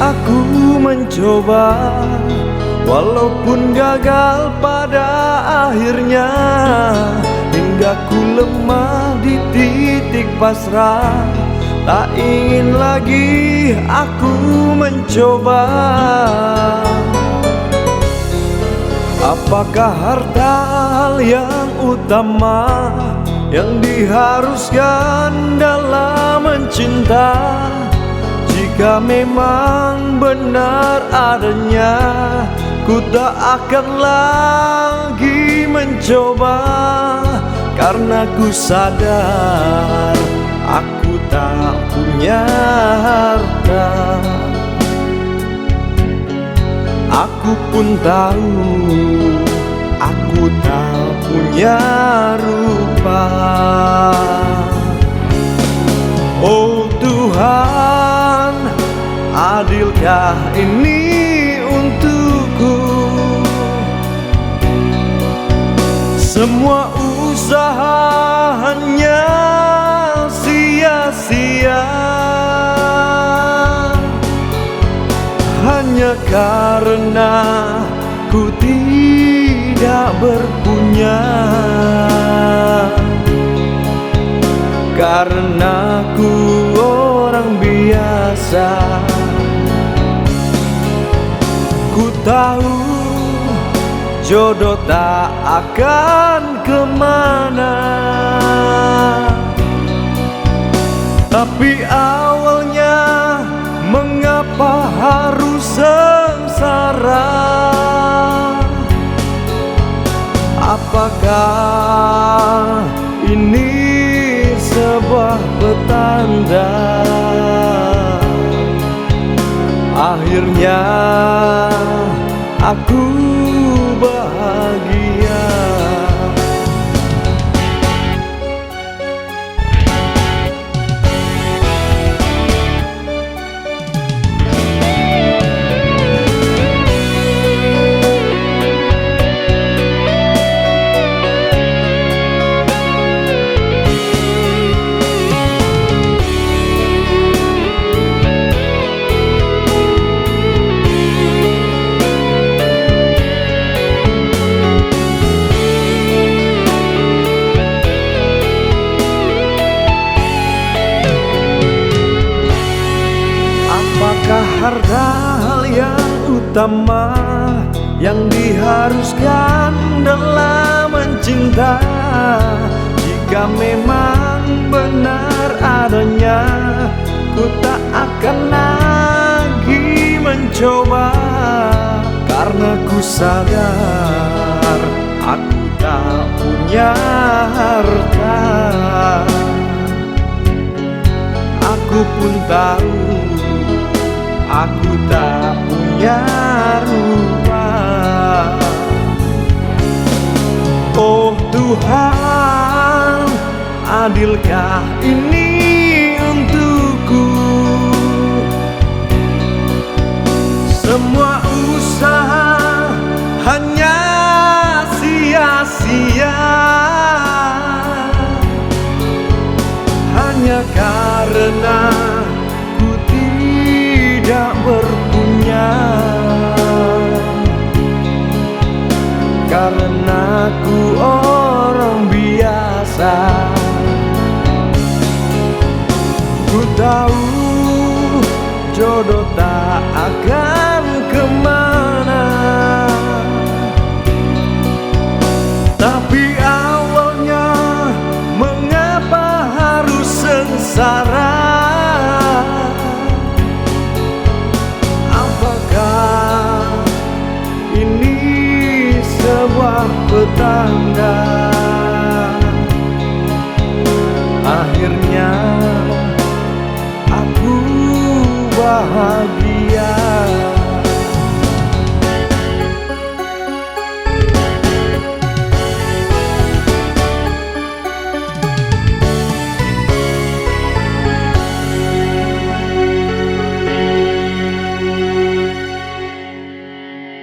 aku mencoba, walaupun gagal pada akhirnya, hingga ku lemah di titik pasrah. Tak ingin lagi aku mencoba. Apakah harta hal yang utama yang diharuskan dalam mencinta? Jika memang benar adanya, ku tak akan lagi mencoba. Karena ku sadar aku tak punya harta. Aku pun tahu aku tak punya rupa. Oh Tuhan, adilkah ini untukku? Semua usaha hanya sia-sia, hanya karena ku tidak berpunya. Karena ku orang biasa. Ku tahu jodoh tak akan kemana, tapi awalnya mengapa harus sengsara? Apakah ini sebuah petanda? Akhirnya aku bahagia. Harta hal yang utama yang diharuskan dalam mencinta? Jika memang benar adanya, ku tak akan lagi mencoba. Karena ku sadar aku tak punya harta. Aku pun tahu aku tak punya rupa. Oh Tuhan, adilkah ini untukku? Semua usaha hanya sia-sia, hanya karena tidak berpunya. Karena ku orang biasa. Ku tahu jodoh tak akan kemana, tapi awalnya mengapa harus sengsara? Sebuah petanda. Akhirnya aku bahagia.